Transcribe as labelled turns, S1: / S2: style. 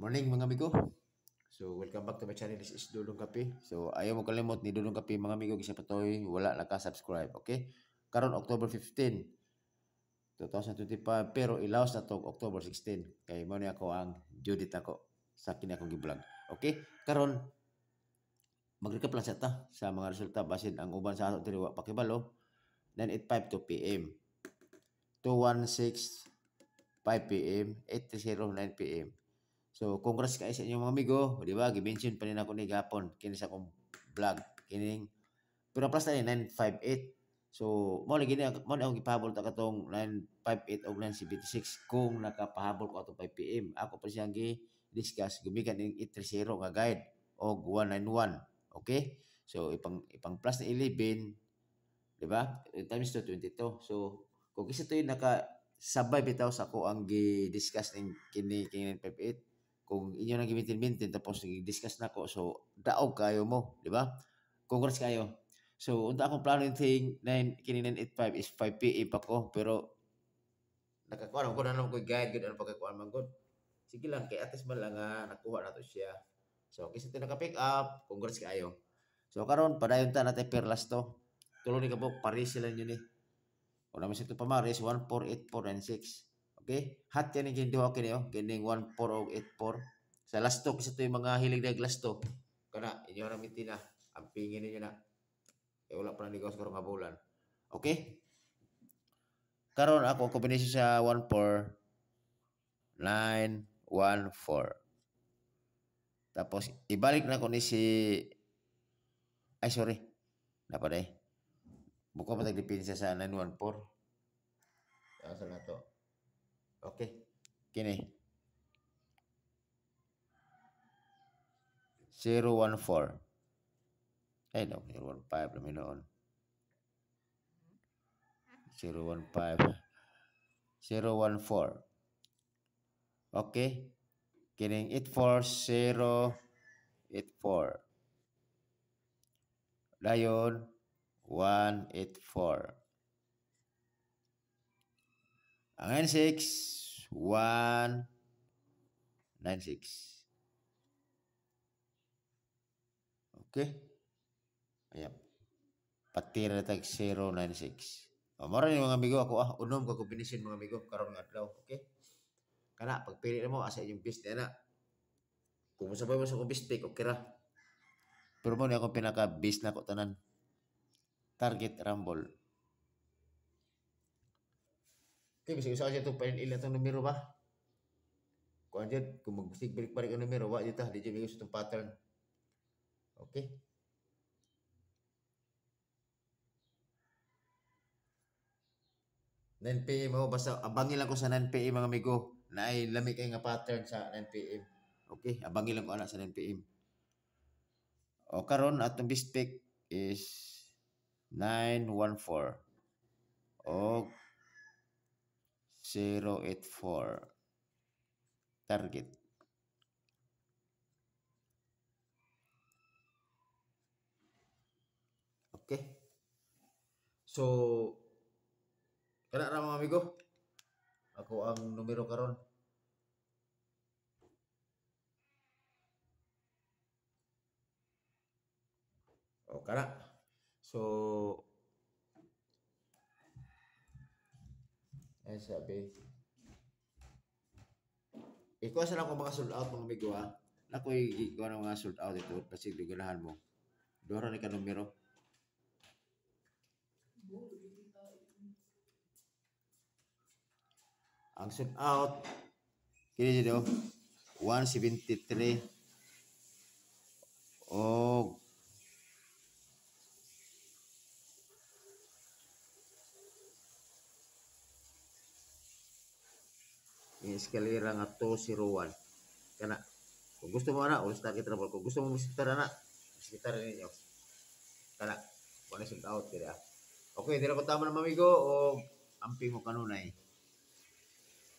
S1: Morning mga amigo. So welcome back to my channel. This is Dudong Kape. So ayaw mo kalimot ni Dudong Kape mga amigo. Kasi patoy wala naka-subscribe. Okay? Karon October 15, 2025. Pero ilaos na to October 16. Kay mo ni ako ang Judith ako sa kini akong gi-vlog. Okay? Karon mag-recap lang sa ta sa mga resulta basin ang uban sa ato diri wa pakibalo 9:85 PM, 2:16 5 PM, 8:30 9 PM. So congrats kayo sa inyong mga amigo, di ba? Gi-mention pa rin ako ni gapon kini sa akong vlog kining pero plus na 958. So mo lagi ni mo akong gipahabol ta katong 958 og 976 kung nakapahabol ko atong 5 PM. Ako pa siyang gi-discuss gumikan ning 830 nga guide og 191. Okay? So ipang plus na 11, di ba? Times to 22. So kung kasi to yung sabay bitaw sa ako ang gi-discuss ning kini 958, kung inyo nang gimitin-mintin tapos nag-discuss na ko, so daog kayo mo, di ba? Congrats kayo. So unta akong plano thing 9 985 is 5 PM pa ko, pero nakakuha ko na lang ko guide gud ano pagkakuha man gud. Sige lang kay atis man lang nga nakuha na to siya. So kasi ito naka-pick up, congrats kayo. So karon padayon ta natin perlas to. Tulo ni kabuk Paris sila yun ni. O naman sa ito pamaris 148496. Okay? Hat yan yung duha kini oh, kining 1484. Sa last talk isa to yung mga hilig na last talk. Kana inyo ra miti na. Ang pingin niyo na. Eh wala pa na negosyo karong bulan. Okay? Karon ako kombinasyon sa 14914. Tapos ibalik na ko ni si ay sorry. Dapat eh. Buko pa tagdipinsa sa 914. Asa na to? Okay. Kini. 014. Ay no, 015 namin noon. 015. 014. Okay. Kining 84084. Dayon 184. Ang N6 196. Okay? Ayan. Patira na tag 096. O, mara ni mga amigo ako unom ka kombinasyon mga amigo karon nga adlaw, okay? Kana pagpili mo asa inyong best na. Kung sabay mo sa kong best pick okay ra. Pero mo ni ako pinaka best na ko tanan. Target Rumble. Okay, bisa usaha siya ito pa ilan itong numero ba? Kung andyan, kung magbusig balik-balik ang numero, wak dito, di dyan itong pattern. Okay? Nine PM mo, basta abangin lang ko sa 9 PM mga amigo, na ay lamig ay nga pattern sa 9 PM. Okay, abangin lang ko anak sa 9 PM. O karon atong best pick is 914 o 084 target. Okay. So kana ra mga amigo. Ako ang numero karon. O kana. So ay sabi. Ikaw sa lang ko mga sold out mga amigo ha. Nakoy ikaw na mga sold out ito kasi ganahan mo. Dora ni ka numero. Ang sold out kini dito 173 og yung eskalera nga 201 kana kung gusto mo na ulis target travel kung gusto mo bisita na bisita rin ninyo kana wala sold out kaya okay dira ko tama na mamigo o amping mo kanunay